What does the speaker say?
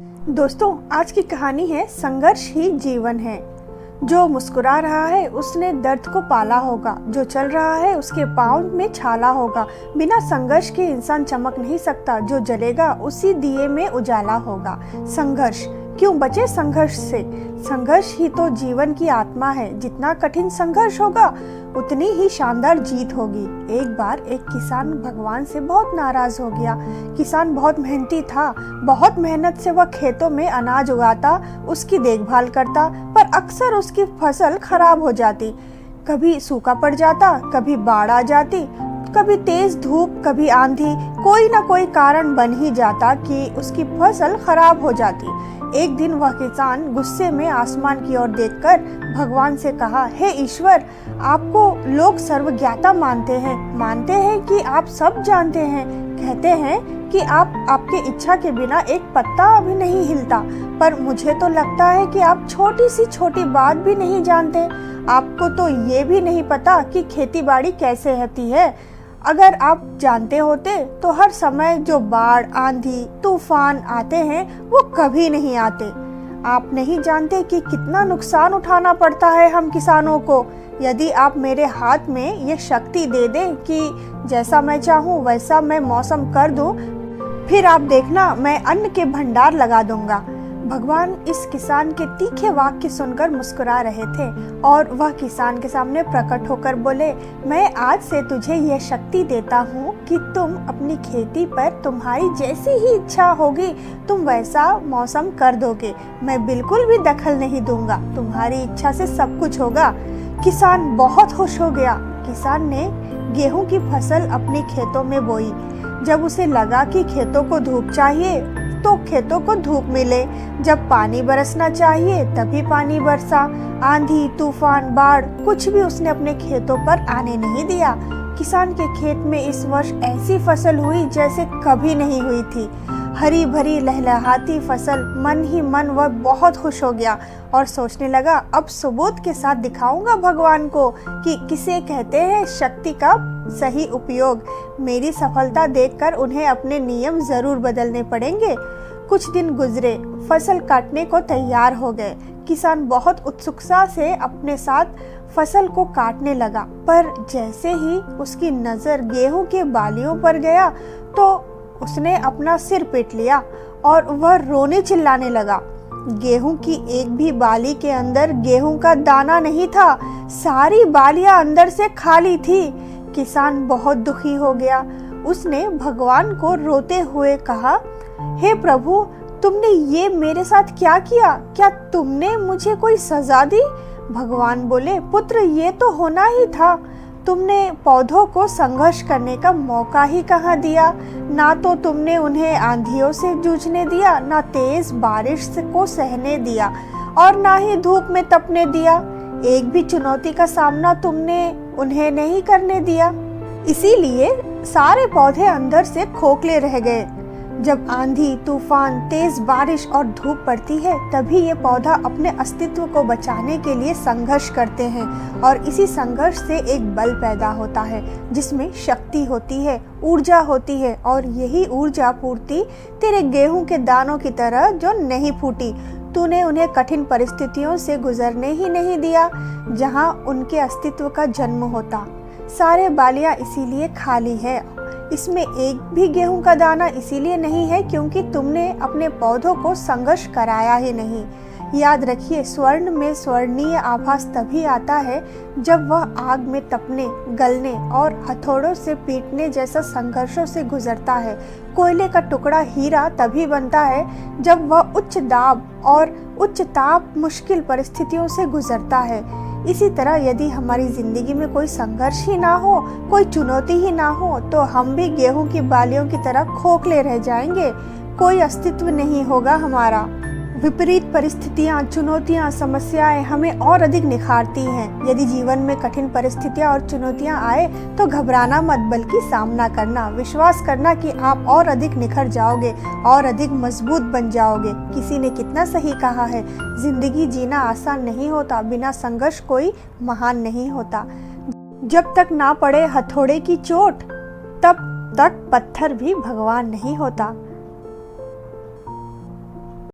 दोस्तों, आज की कहानी है संघर्ष ही जीवन है। जो मुस्कुरा रहा है उसने दर्द को पाला होगा, जो चल रहा है उसके पाँव में छाला होगा। बिना संघर्ष के इंसान चमक नहीं सकता, जो जलेगा उसी दिए में उजाला होगा। संघर्ष क्यों बचे संघर्ष से? संघर्ष ही तो जीवन की आत्मा है। जितना कठिन संघर्ष होगा उतनी ही शानदार जीत होगी। एक बार एक किसान भगवान से बहुत नाराज हो गया। किसान बहुत मेहनती था, बहुत मेहनत से वह खेतों में अनाज उगाता, उसकी देखभाल करता, पर अक्सर उसकी फसल खराब हो जाती। कभी सूखा पड़ जाता, कभी बाढ़ आ जाती, कभी तेज धूप, कभी आंधी। कोई ना कोई कारण बन ही जाता कि उसकी फसल खराब हो जाती। एक दिन वह किसान गुस्से में आसमान की ओर देखकर भगवान से कहा, हे ईश्वर, आपको लोग सर्वज्ञाता मानते हैं कि आप सब जानते हैं, कहते हैं कि आपके इच्छा के बिना एक पत्ता भी नहीं हिलता, पर मुझे तो लगता है कि आप छोटी सी छोटी बात भी नहीं जानते। आपको तो ये भी नहीं पता कि खेती बाड़ी कैसे होती है। अगर आप जानते होते तो हर समय जो बाढ़, आंधी, तूफान आते हैं वो कभी नहीं आते। आप नहीं जानते कि कितना नुकसान उठाना पड़ता है हम किसानों को। यदि आप मेरे हाथ में ये शक्ति दे दें कि जैसा मैं चाहूँ वैसा मैं मौसम कर दूँ, फिर आप देखना मैं अन्न के भंडार लगा दूंगा। भगवान इस किसान के तीखे वाक्य सुनकर मुस्कुरा रहे थे और वह किसान के सामने प्रकट होकर बोले, मैं आज से तुझे यह शक्ति देता हूँ कि तुम अपनी खेती पर तुम्हारी जैसी ही इच्छा होगी तुम वैसा मौसम कर दोगे। मैं बिल्कुल भी दखल नहीं दूंगा, तुम्हारी इच्छा से सब कुछ होगा। किसान बहुत खुश हो गया। किसान ने गेहूं की फसल अपने खेतों में बोई। जब उसे लगा कि खेतों को धूप चाहिए तो खेतों को धूप मिले, जब पानी बरसना चाहिए तभी पानी बरसा। आंधी, तूफान, बाढ़ कुछ भी उसने अपने खेतों पर आने नहीं दिया। किसान के खेत में इस वर्ष ऐसी फसल हुई जैसे कभी नहीं हुई थी। हरी भरी लहलहाती फसल। मन ही मन वह बहुत खुश हो गया और सोचने लगा, अब सबूत के साथ दिखाऊंगा भगवान को कि किसे कहते हैं शक्ति का सही उपयोग। मेरी सफलता देखकर उन्हें अपने नियम जरूर बदलने पड़ेंगे। कुछ दिन गुजरे, फसल काटने को तैयार हो गए। किसान बहुत उत्सुकता से अपने साथ फसल को काटने लगा, पर जैसे ही उसकी नजर गेहूं के बालियों पर गया तो उसने अपना सिर पीट लिया और वह रोने चिल्लाने लगा। गेहूं की एक भी बाली के अंदर गेहूं का दाना नहीं था, सारी बालियां अंदर से खाली थी। किसान बहुत दुखी हो गया। उसने भगवान को रोते हुए कहा, हे प्रभु, तुमने ये मेरे साथ क्या किया? क्या तुमने मुझे कोई सजा दी? भगवान बोले, पुत्र, ये तो होना ही था। तुमने पौधों को संघर्ष करने का मौका ही कहाँ दिया। ना तो तुमने उन्हें आंधियों से जूझने दिया, ना तेज बारिश को सहने दिया और ना ही धूप में तपने दिया। एक भी चुनौती का सामना तुमने उन्हें नहीं करने दिया। इसीलिए सारे पौधे अंदर से खोखले रह गए। जब आंधी, तूफान, तेज बारिश और धूप पड़ती है तभी ये पौधा अपने अस्तित्व को बचाने के लिए संघर्ष करते हैं और इसी संघर्ष से एक बल पैदा होता है जिसमें शक्ति होती है, ऊर्जा होती है और यही ऊर्जा पूर्ति तेरे गेहूं के दानों की तरह जो नहीं फूटी। तूने उन्हें कठिन परिस्थितियों से गुजरने ही नहीं दिया जहां उनके अस्तित्व का जन्म होता। सारे बालियां इसीलिए खाली है। इसमें एक भी गेहूं का दाना इसीलिए नहीं है क्योंकि तुमने अपने पौधों को संघर्ष कराया ही नहीं। याद रखिए, स्वर्ण में स्वर्णीय आभास तभी आता है जब वह आग में तपने, गलने और हथौड़ों से पीटने जैसा संघर्षों से गुजरता है। कोयले का टुकड़ा हीरा तभी बनता है जब वह उच्च दाब और उच्च ताप मुश्किल परिस्थितियों से गुजरता है। इसी तरह यदि हमारी जिंदगी में कोई संघर्ष ही ना हो, कोई चुनौती ही ना हो, तो हम भी गेहूं की बालियों की तरह खोखले रह जाएंगे। कोई अस्तित्व नहीं होगा हमारा। विपरीत परिस्थितियां, चुनौतियां, समस्याएं हमें और अधिक निखारती हैं। यदि जीवन में कठिन परिस्थितियां और चुनौतियां आए तो घबराना मत, बल्कि सामना करना। विश्वास करना कि आप और अधिक निखर जाओगे और अधिक मजबूत बन जाओगे। किसी ने कितना सही कहा है, जिंदगी जीना आसान नहीं होता, बिना संघर्ष कोई महान नहीं होता। जब तक ना पड़े हथौड़े की चोट तब तक पत्थर भी भगवान नहीं होता।